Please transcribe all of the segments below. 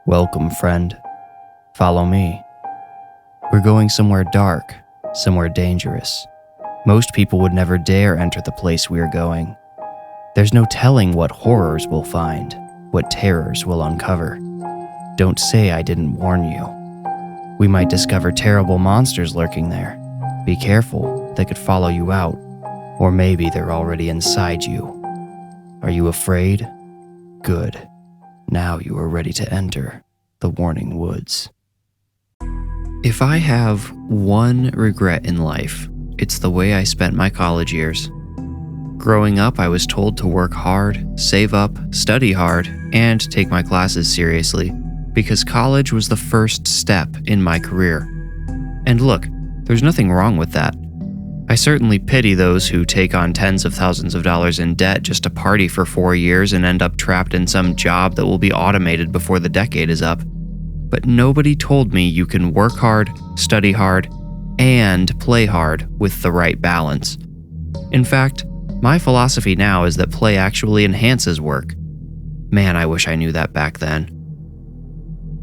Welcome, friend. Follow me. We're going somewhere dark, somewhere dangerous. Most people would never dare enter the place we're going. There's no telling what horrors we'll find, what terrors we'll uncover. Don't say I didn't warn you. We might discover terrible monsters lurking there. Be careful, they could follow you out. Or maybe they're already inside you. Are you afraid? Good. Now you are ready to enter the Warning Woods. If I have one regret in life, it's the way I spent my college years. Growing up, I was told to work hard, save up, study hard, and take my classes seriously, because college was the first step in my career. And look, there's nothing wrong with that. I certainly pity those who take on tens of thousands of dollars in debt just to party for 4 years and end up trapped in some job that will be automated before the decade is up. But nobody told me you can work hard, study hard, and play hard with the right balance. In fact, my philosophy now is that play actually enhances work. Man, I wish I knew that back then.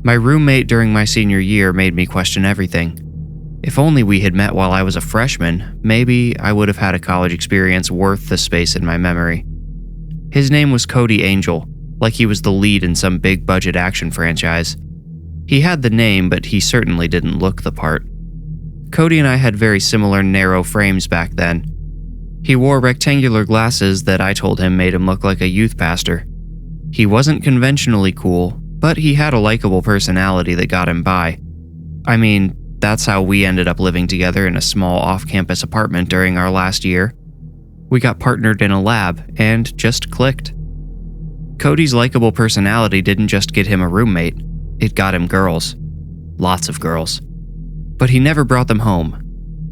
My roommate during my senior year made me question everything. If only we had met while I was a freshman, maybe I would have had a college experience worth the space in my memory. His name was Cody Angel, like he was the lead in some big budget action franchise. He had the name, but he certainly didn't look the part. Cody and I had very similar narrow frames back then. He wore rectangular glasses that I told him made him look like a youth pastor. He wasn't conventionally cool, but he had a likable personality that got him by. I mean, that's how we ended up living together in a small off-campus apartment during our last year. We got partnered in a lab and just clicked. Cody's likable personality didn't just get him a roommate, it got him girls. Lots of girls. But he never brought them home,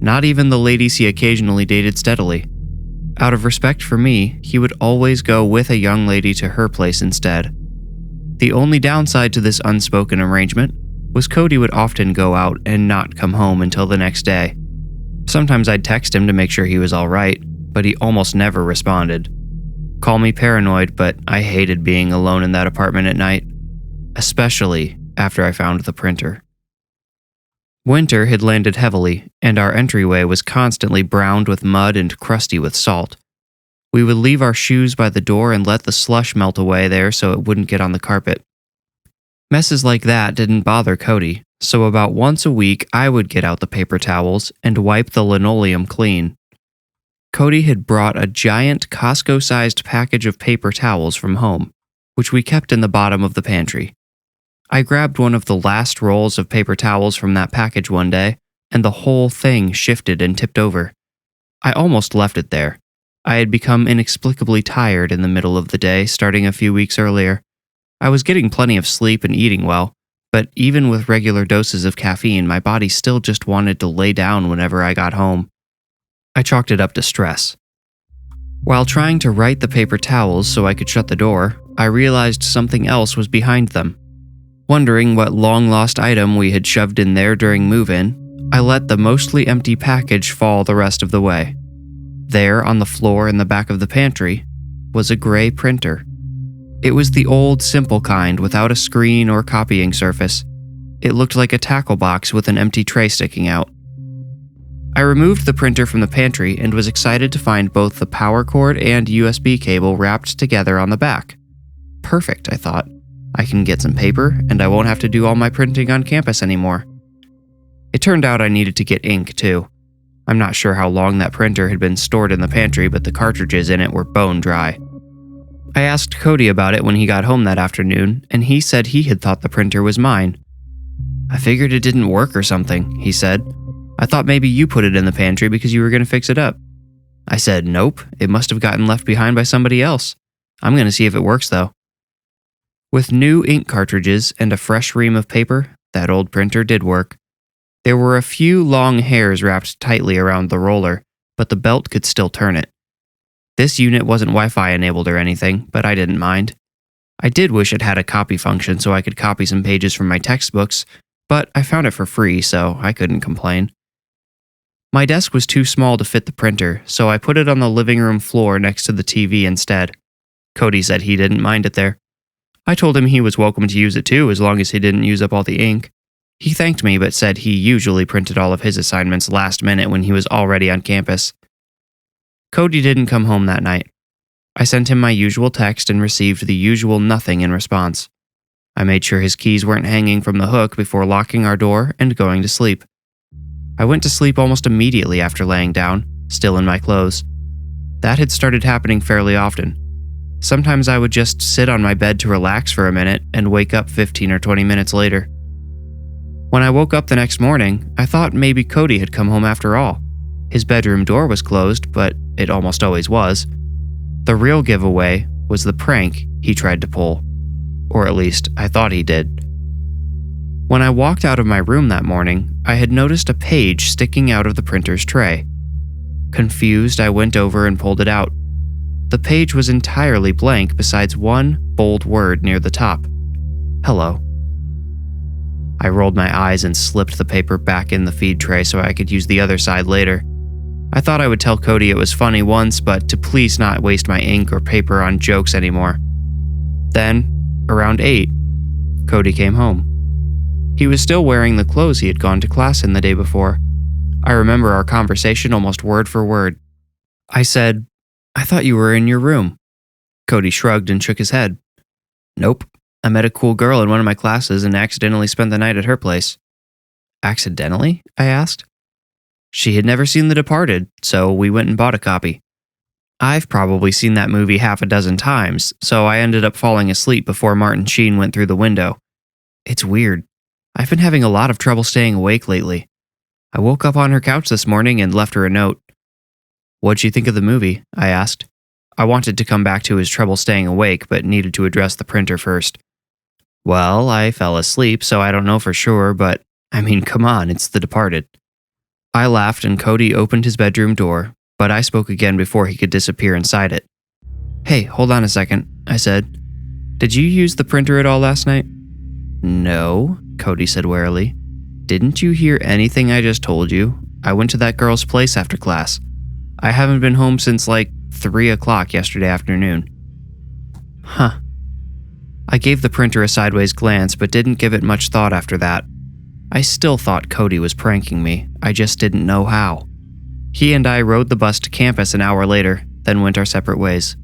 not even the ladies he occasionally dated steadily. Out of respect for me, he would always go with a young lady to her place instead. The only downside to this unspoken arrangement was Cody would often go out and not come home until the next day. Sometimes I'd text him to make sure he was alright, but he almost never responded. Call me paranoid, but I hated being alone in that apartment at night, especially after I found the printer. Winter had landed heavily, and our entryway was constantly browned with mud and crusty with salt. We would leave our shoes by the door and let the slush melt away there so it wouldn't get on the carpet. Messes like that didn't bother Cody, so about once a week I would get out the paper towels and wipe the linoleum clean. Cody had brought a giant Costco-sized package of paper towels from home, which we kept in the bottom of the pantry. I grabbed one of the last rolls of paper towels from that package one day, and the whole thing shifted and tipped over. I almost left it there. I had become inexplicably tired in the middle of the day starting a few weeks earlier. I was getting plenty of sleep and eating well, but even with regular doses of caffeine, my body still just wanted to lay down whenever I got home. I chalked it up to stress. While trying to right the paper towels so I could shut the door, I realized something else was behind them. Wondering what long-lost item we had shoved in there during move-in, I let the mostly empty package fall the rest of the way. There, on the floor in the back of the pantry, was a gray printer. It was the old, simple kind without a screen or copying surface. It looked like a tackle box with an empty tray sticking out. I removed the printer from the pantry and was excited to find both the power cord and USB cable wrapped together on the back. Perfect, I thought. I can get some paper, and I won't have to do all my printing on campus anymore. It turned out I needed to get ink, too. I'm not sure how long that printer had been stored in the pantry, but the cartridges in it were bone dry. I asked Cody about it when he got home that afternoon, and he said he had thought the printer was mine. I figured it didn't work or something, he said. I thought maybe you put it in the pantry because you were going to fix it up. I said, nope, it must have gotten left behind by somebody else. I'm going to see if it works, though. With new ink cartridges and a fresh ream of paper, that old printer did work. There were a few long hairs wrapped tightly around the roller, but the belt could still turn it. This unit wasn't Wi-Fi enabled or anything, but I didn't mind. I did wish it had a copy function so I could copy some pages from my textbooks, but I found it for free, so I couldn't complain. My desk was too small to fit the printer, so I put it on the living room floor next to the TV instead. Cody said he didn't mind it there. I told him he was welcome to use it too, as long as he didn't use up all the ink. He thanked me but said he usually printed all of his assignments last minute when he was already on campus. Cody didn't come home that night. I sent him my usual text and received the usual nothing in response. I made sure his keys weren't hanging from the hook before locking our door and going to sleep. I went to sleep almost immediately after laying down, still in my clothes. That had started happening fairly often. Sometimes I would just sit on my bed to relax for a minute and wake up 15 or 20 minutes later. When I woke up the next morning, I thought maybe Cody had come home after all. His bedroom door was closed, but it almost always was. The real giveaway was the prank he tried to pull. Or at least, I thought he did. When I walked out of my room that morning, I had noticed a page sticking out of the printer's tray. Confused, I went over and pulled it out. The page was entirely blank besides one bold word near the top. Hello. I rolled my eyes and slipped the paper back in the feed tray so I could use the other side later. I thought I would tell Cody it was funny once, but to please not waste my ink or paper on jokes anymore. Then, around 8, Cody came home. He was still wearing the clothes he had gone to class in the day before. I remember our conversation almost word for word. I said, "I thought you were in your room." Cody shrugged and shook his head. "Nope. I met a cool girl in one of my classes and accidentally spent the night at her place." "Accidentally?" I asked. "She had never seen The Departed, so we went and bought a copy. I've probably seen that movie half a dozen times, so I ended up falling asleep before Martin Sheen went through the window. It's weird. I've been having a lot of trouble staying awake lately. I woke up on her couch this morning and left her a note." "What'd you think of the movie?" I asked. I wanted to come back to his trouble staying awake, but needed to address the printer first. "Well, I fell asleep, so I don't know for sure, but I mean, come on, it's The Departed." I laughed and Cody opened his bedroom door, but I spoke again before he could disappear inside it. "Hey, hold on a second," I said. "Did you use the printer at all last night?" "No," Cody said warily. "Didn't you hear anything I just told you? I went to that girl's place after class. I haven't been home since like 3 o'clock yesterday afternoon." Huh. I gave the printer a sideways glance, but didn't give it much thought after that. I still thought Cody was pranking me, I just didn't know how. He and I rode the bus to campus an hour later, then went our separate ways.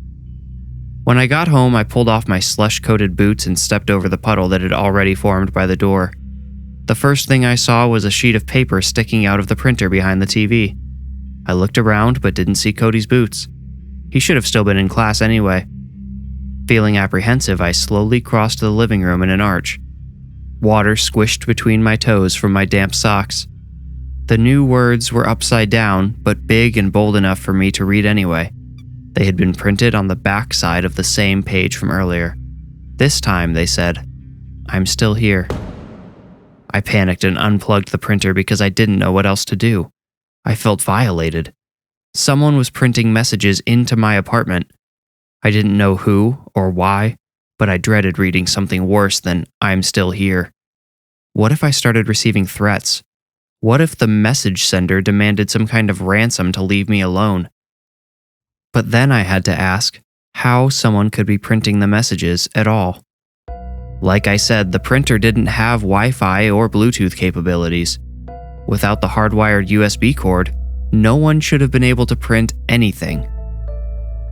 When I got home, I pulled off my slush-coated boots and stepped over the puddle that had already formed by the door. The first thing I saw was a sheet of paper sticking out of the printer behind the TV. I looked around but didn't see Cody's boots. He should have still been in class anyway. Feeling apprehensive, I slowly crossed the living room in an arch. Water squished between my toes from my damp socks. The new words were upside down, but big and bold enough for me to read anyway. They had been printed on the back side of the same page from earlier. This time, they said, "I'm still here." I panicked and unplugged the printer because I didn't know what else to do. I felt violated. Someone was printing messages into my apartment. I didn't know who or why, but I dreaded reading something worse than "I'm still here." What if I started receiving threats? What if the message sender demanded some kind of ransom to leave me alone? But then I had to ask how someone could be printing the messages at all. Like I said, the printer didn't have Wi-Fi or Bluetooth capabilities. Without the hardwired USB cord, no one should have been able to print anything.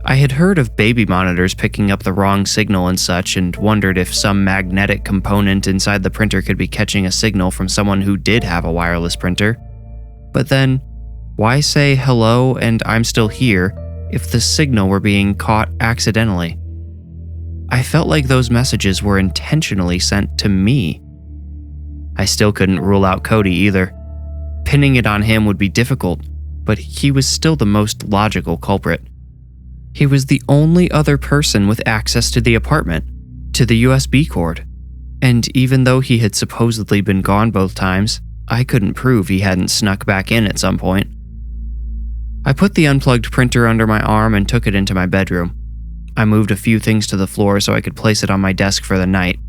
I had heard of baby monitors picking up the wrong signal and such, and wondered if some magnetic component inside the printer could be catching a signal from someone who did have a wireless printer. But then, why say hello and "I'm still here" if the signal were being caught accidentally? I felt like those messages were intentionally sent to me. I still couldn't rule out Cody either. Pinning it on him would be difficult, but he was still the most logical culprit. He was the only other person with access to the apartment, to the USB cord. And even though he had supposedly been gone both times, I couldn't prove he hadn't snuck back in at some point. I put the unplugged printer under my arm and took it into my bedroom. I moved a few things to the floor so I could place it on my desk for the night.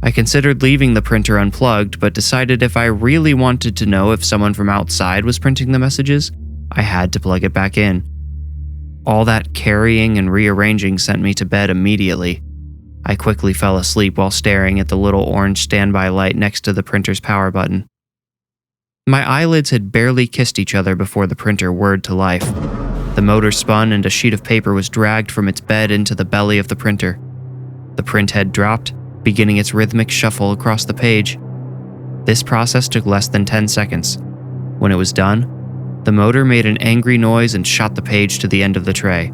I considered leaving the printer unplugged, but decided if I really wanted to know if someone from outside was printing the messages, I had to plug it back in. All that carrying and rearranging sent me to bed immediately. I quickly fell asleep while staring at the little orange standby light next to the printer's power button. My eyelids had barely kissed each other before the printer whirred to life. The motor spun and a sheet of paper was dragged from its bed into the belly of the printer. The print head dropped, beginning its rhythmic shuffle across the page. This process took less than 10 seconds. When it was done, the motor made an angry noise and shot the page to the end of the tray.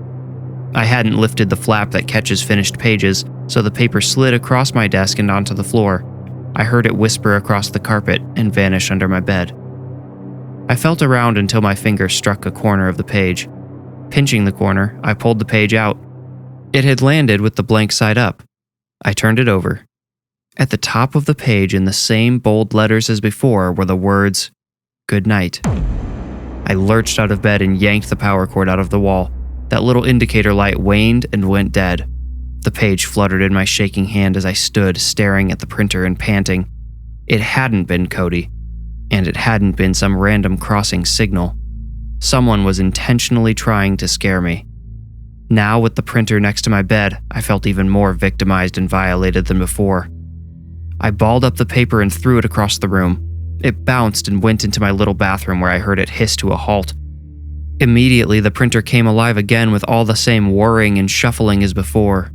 I hadn't lifted the flap that catches finished pages, so the paper slid across my desk and onto the floor. I heard it whisper across the carpet and vanish under my bed. I felt around until my finger struck a corner of the page. Pinching the corner, I pulled the page out. It had landed with the blank side up. I turned it over. At the top of the page, in the same bold letters as before, were the words, "Good night." I lurched out of bed and yanked the power cord out of the wall. That little indicator light waned and went dead. The page fluttered in my shaking hand as I stood staring at the printer and panting. It hadn't been Cody, and it hadn't been some random crossing signal. Someone was intentionally trying to scare me. Now, with the printer next to my bed, I felt even more victimized and violated than before. I balled up the paper and threw it across the room. It bounced and went into my little bathroom where I heard it hiss to a halt. Immediately, the printer came alive again with all the same whirring and shuffling as before.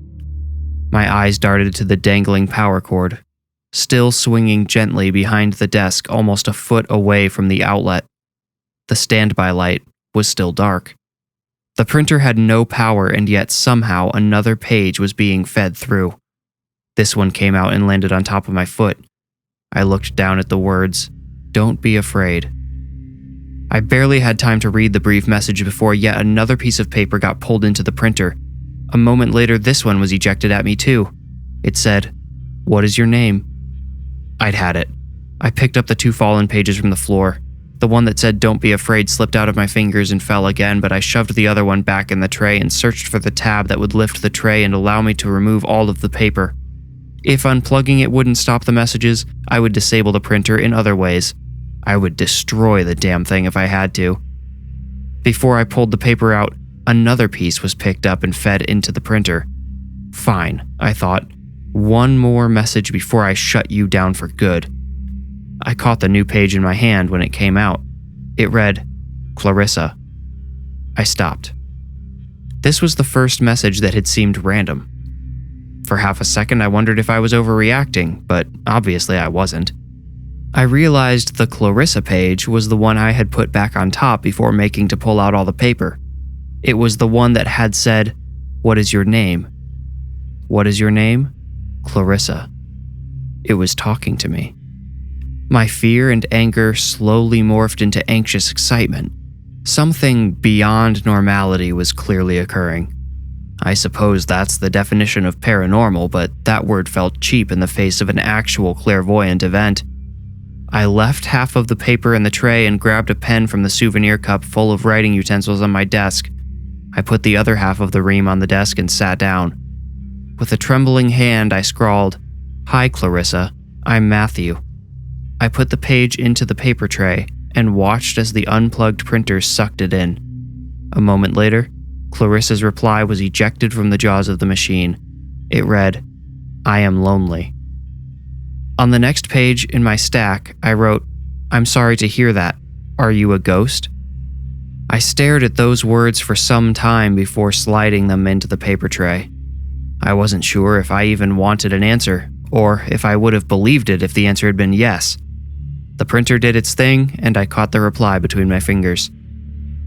My eyes darted to the dangling power cord, still swinging gently behind the desk almost a foot away from the outlet. The standby light was still dark. The printer had no power, and yet somehow another page was being fed through. This one came out and landed on top of my foot. I looked down at the words, "Don't be afraid." I barely had time to read the brief message before yet another piece of paper got pulled into the printer. A moment later, this one was ejected at me too. It said, "What is your name?" I'd had it. I picked up the two fallen pages from the floor. The one that said "Don't be afraid" slipped out of my fingers and fell again, but I shoved the other one back in the tray and searched for the tab that would lift the tray and allow me to remove all of the paper. If unplugging it wouldn't stop the messages, I would disable the printer in other ways. I would destroy the damn thing if I had to. Before I pulled the paper out, another piece was picked up and fed into the printer. Fine, I thought. One more message before I shut you down for good. I caught the new page in my hand when it came out. It read, "Clarissa." I stopped. This was the first message that had seemed random. For half a second, I wondered if I was overreacting, but obviously I wasn't. I realized the Clarissa page was the one I had put back on top before making to pull out all the paper. It was the one that had said, "What is your name?" What is your name? Clarissa. It was talking to me. My fear and anger slowly morphed into anxious excitement. Something beyond normality was clearly occurring. I suppose that's the definition of paranormal, but that word felt cheap in the face of an actual clairvoyant event. I left half of the paper in the tray and grabbed a pen from the souvenir cup full of writing utensils on my desk. I put the other half of the ream on the desk and sat down. With a trembling hand, I scrawled, "Hi, Clarissa. I'm Matthew." I put the page into the paper tray and watched as the unplugged printer sucked it in. A moment later, Clarissa's reply was ejected from the jaws of the machine. It read, "I am lonely." On the next page in my stack, I wrote, "I'm sorry to hear that. Are you a ghost?" I stared at those words for some time before sliding them into the paper tray. I wasn't sure if I even wanted an answer, or if I would have believed it if the answer had been yes. The printer did its thing, and I caught the reply between my fingers.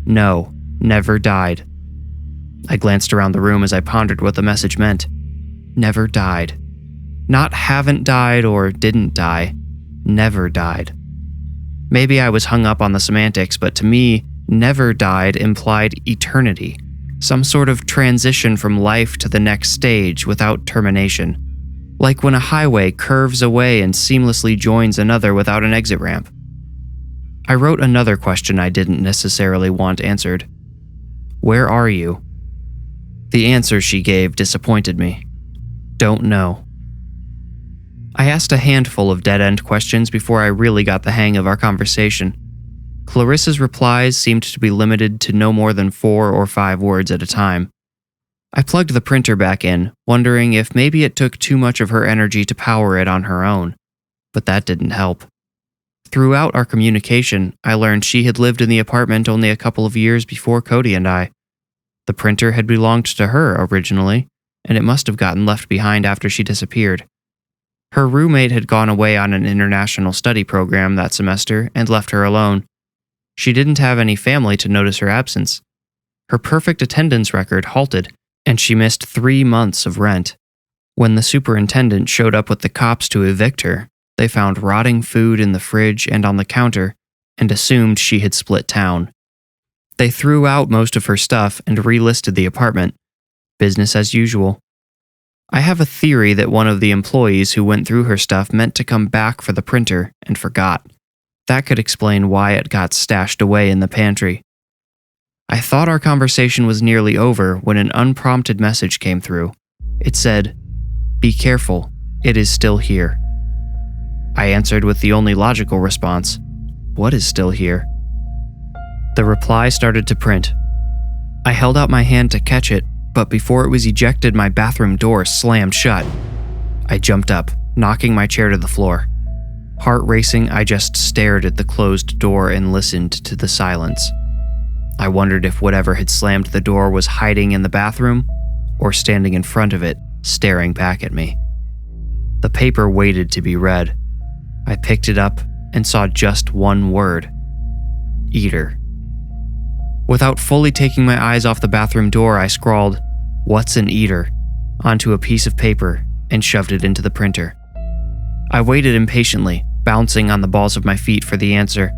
"No, never died." I glanced around the room as I pondered what the message meant. Never died. Not haven't died or didn't die. Never died. Maybe I was hung up on the semantics, but to me, never died implied eternity. Some sort of transition from life to the next stage without termination. Like when a highway curves away and seamlessly joins another without an exit ramp. I wrote another question I didn't necessarily want answered. "Where are you?" The answer she gave disappointed me. "Don't know." I asked a handful of dead-end questions before I really got the hang of our conversation. Clarissa's replies seemed to be limited to no more than 4 or 5 words at a time. I plugged the printer back in, wondering if maybe it took too much of her energy to power it on her own. But that didn't help. Throughout our communication, I learned she had lived in the apartment only a couple of years before Cody and I. The printer had belonged to her originally, and it must have gotten left behind after she disappeared. Her roommate had gone away on an international study program that semester and left her alone. She didn't have any family to notice her absence. Her perfect attendance record halted, and she missed 3 months of rent. When the superintendent showed up with the cops to evict her, they found rotting food in the fridge and on the counter and assumed she had split town. They threw out most of her stuff and relisted the apartment. Business as usual. I have a theory that one of the employees who went through her stuff meant to come back for the printer and forgot. That could explain why it got stashed away in the pantry. I thought our conversation was nearly over when an unprompted message came through. It said, "Be careful, it is still here." I answered with the only logical response, "What is still here?" The reply started to print. I held out my hand to catch it, but before it was ejected, my bathroom door slammed shut. I jumped up, knocking my chair to the floor. Heart racing, I just stared at the closed door and listened to the silence. I wondered if whatever had slammed the door was hiding in the bathroom or standing in front of it, staring back at me. The paper waited to be read. I picked it up and saw just one word: Eater. Without fully taking my eyes off the bathroom door, I scrawled, "What's an eater?" onto a piece of paper and shoved it into the printer. I waited impatiently, bouncing on the balls of my feet for the answer.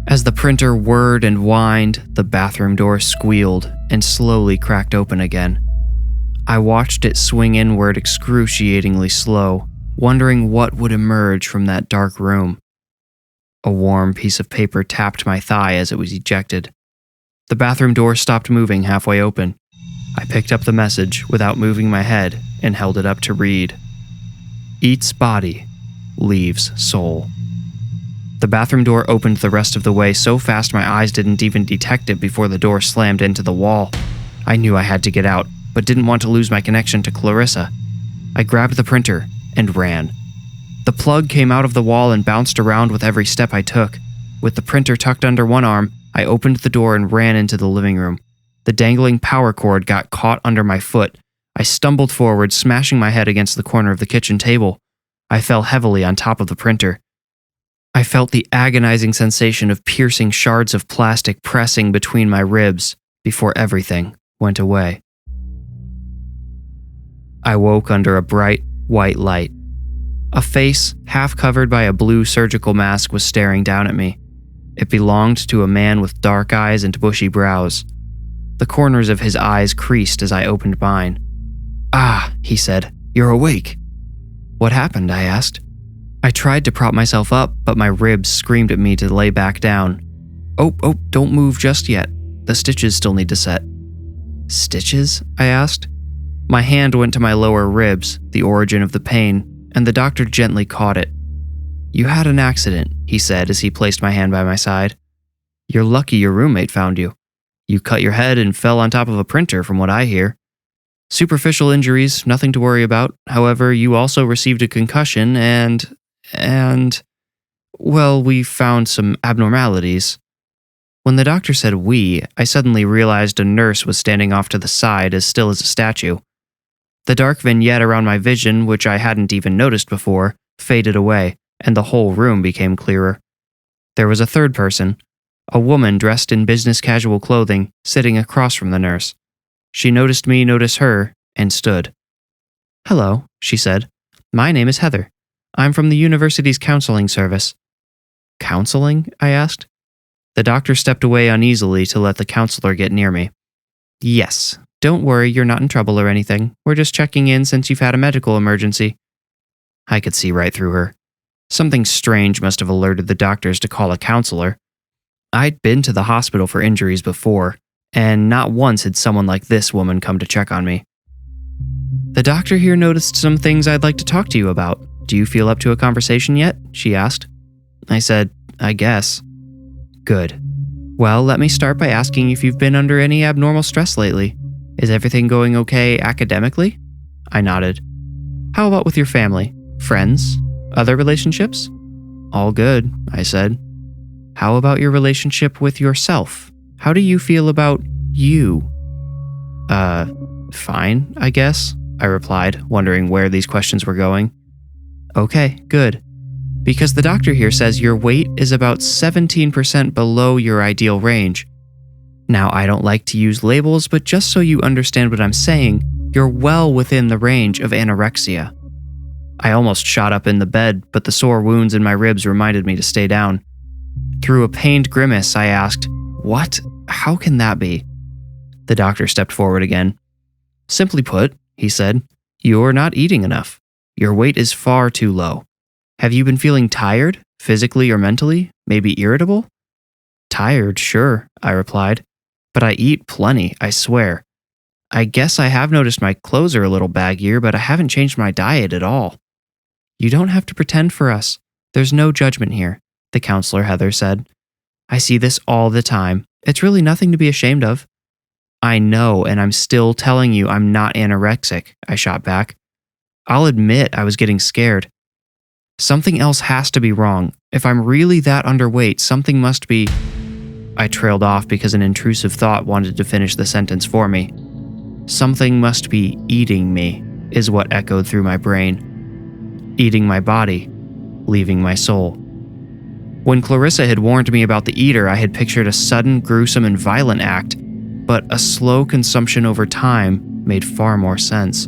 As the printer whirred and whined, the bathroom door squealed and slowly cracked open again. I watched it swing inward excruciatingly slow, wondering what would emerge from that dark room. A warm piece of paper tapped my thigh as it was ejected. The bathroom door stopped moving halfway open. I picked up the message without moving my head and held it up to read. Eats body, leaves soul. The bathroom door opened the rest of the way so fast my eyes didn't even detect it before the door slammed into the wall. I knew I had to get out, but didn't want to lose my connection to Clarissa. I grabbed the printer and ran. The plug came out of the wall and bounced around with every step I took. With the printer tucked under one arm, I opened the door and ran into the living room. The dangling power cord got caught under my foot. I stumbled forward, smashing my head against the corner of the kitchen table. I fell heavily on top of the printer. I felt the agonizing sensation of piercing shards of plastic pressing between my ribs before everything went away. I woke under a bright, white light. A face, half covered by a blue surgical mask, was staring down at me. It belonged to a man with dark eyes and bushy brows. The corners of his eyes creased as I opened mine. "Ah," he said, "you're awake." "What happened?" I asked. I tried to prop myself up, but my ribs screamed at me to lay back down. Oh, don't move just yet. The stitches still need to set." "Stitches?" I asked. My hand went to my lower ribs, the origin of the pain, and the doctor gently caught it. "You had an accident," he said as he placed my hand by my side. "You're lucky your roommate found you. You cut your head and fell on top of a printer, from what I hear. Superficial injuries, nothing to worry about. However, you also received a concussion well, we found some abnormalities." When the doctor said "we," I suddenly realized a nurse was standing off to the side, as still as a statue. The dark vignette around my vision, which I hadn't even noticed before, faded away, and the whole room became clearer. There was a third person, a woman dressed in business casual clothing, sitting across from the nurse. She noticed me notice her, and stood. "Hello," she said. "My name is Heather. I'm from the university's counseling service." "Counseling?" I asked. The doctor stepped away uneasily to let the counselor get near me. "Yes, don't worry, you're not in trouble or anything. We're just checking in since you've had a medical emergency." I could see right through her. Something strange must have alerted the doctors to call a counselor. I'd been to the hospital for injuries before, and not once had someone like this woman come to check on me. "The doctor here noticed some things I'd like to talk to you about. Do you feel up to a conversation yet?" she asked. I said, "I guess." "Good. Well, let me start by asking if you've been under any abnormal stress lately." Is everything going okay academically? I nodded. How about with your family? Friends? Other relationships? All good, I said. How about your relationship with yourself? How do you feel about you? Fine, I guess, I replied, wondering where these questions were going. Okay, good. Because the doctor here says your weight is about 17% below your ideal range. Now, I don't like to use labels, but just so you understand what I'm saying, you're well within the range of anorexia. I almost shot up in the bed, but the sore wounds in my ribs reminded me to stay down. Through a pained grimace, I asked, What? How can that be? The doctor stepped forward again. Simply put, he said, you're not eating enough. Your weight is far too low. Have you been feeling tired, physically or mentally? Maybe irritable? Tired, sure, I replied. But I eat plenty, I swear. I guess I have noticed my clothes are a little baggier, but I haven't changed my diet at all. You don't have to pretend for us. There's no judgment here, the counselor Heather said. I see this all the time. It's really nothing to be ashamed of. I know, and I'm still telling you I'm not anorexic, I shot back. I'll admit I was getting scared. Something else has to be wrong. If I'm really that underweight, something must be... I trailed off because an intrusive thought wanted to finish the sentence for me. Something must be eating me, is what echoed through my brain. Eating my body, leaving my soul. When Clarissa had warned me about the eater, I had pictured a sudden, gruesome, and violent act, but a slow consumption over time made far more sense.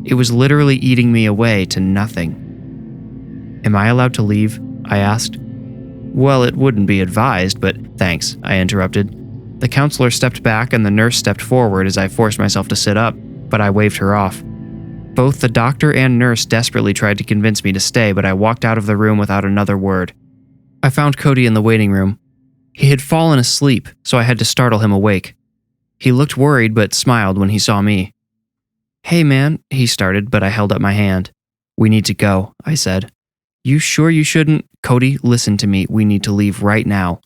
It was literally eating me away to nothing. Am I allowed to leave? I asked. Well, it wouldn't be advised, but thanks, I interrupted. The counselor stepped back and the nurse stepped forward as I forced myself to sit up, but I waved her off. Both the doctor and nurse desperately tried to convince me to stay, but I walked out of the room without another word. I found Cody in the waiting room. He had fallen asleep, so I had to startle him awake. He looked worried but smiled when he saw me. Hey man, he started, but I held up my hand. We need to go, I said. You sure you shouldn't? Cody, listen to me. We need to leave right now.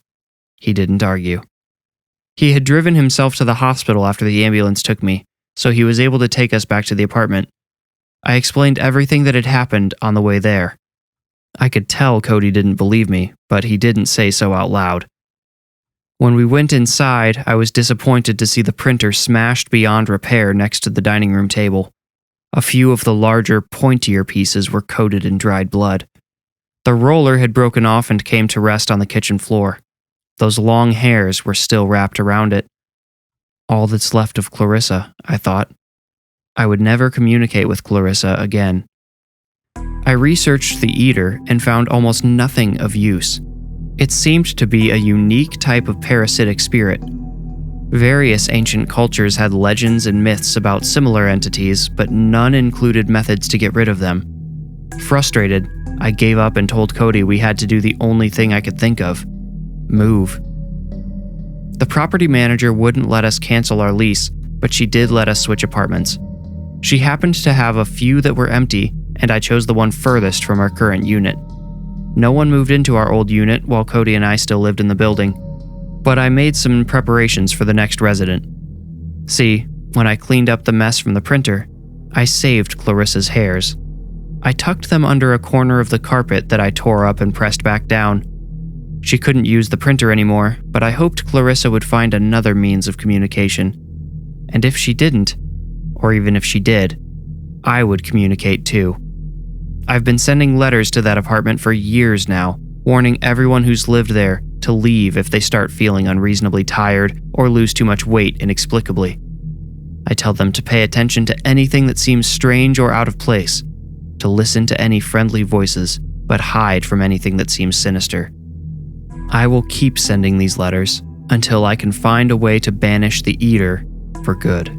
He didn't argue. He had driven himself to the hospital after the ambulance took me, so he was able to take us back to the apartment. I explained everything that had happened on the way there. I could tell Cody didn't believe me, but he didn't say so out loud. When we went inside, I was disappointed to see the printer smashed beyond repair next to the dining room table. A few of the larger, pointier pieces were coated in dried blood. The roller had broken off and came to rest on the kitchen floor. Those long hairs were still wrapped around it. All that's left of Clarissa, I thought. I would never communicate with Clarissa again. I researched the eater and found almost nothing of use. It seemed to be a unique type of parasitic spirit. Various ancient cultures had legends and myths about similar entities, but none included methods to get rid of them. Frustrated, I gave up and told Cody we had to do the only thing I could think of: move. The property manager wouldn't let us cancel our lease, but she did let us switch apartments. She happened to have a few that were empty, and I chose the one furthest from our current unit. No one moved into our old unit while Cody and I still lived in the building, but I made some preparations for the next resident. See, when I cleaned up the mess from the printer, I saved Clarissa's hairs. I tucked them under a corner of the carpet that I tore up and pressed back down. She couldn't use the printer anymore, but I hoped Clarissa would find another means of communication. And if she didn't, or even if she did, I would communicate too. I've been sending letters to that apartment for years now, warning everyone who's lived there to leave if they start feeling unreasonably tired or lose too much weight inexplicably. I tell them to pay attention to anything that seems strange or out of place, to listen to any friendly voices, but hide from anything that seems sinister. I will keep sending these letters until I can find a way to banish the eater for good.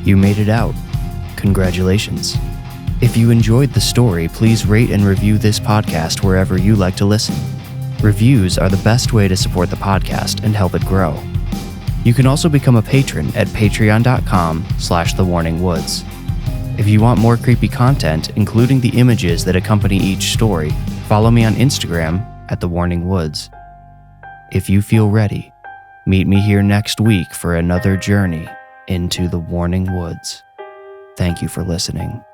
You made it out. Congratulations. If you enjoyed the story, please rate and review this podcast wherever you like to listen. Reviews are the best way to support the podcast and help it grow. You can also become a patron at patreon.com/thewarningwoods. If you want more creepy content, including the images that accompany each story, follow me on Instagram at The Warning Woods. If you feel ready, meet me here next week for another journey into the Warning Woods. Thank you for listening.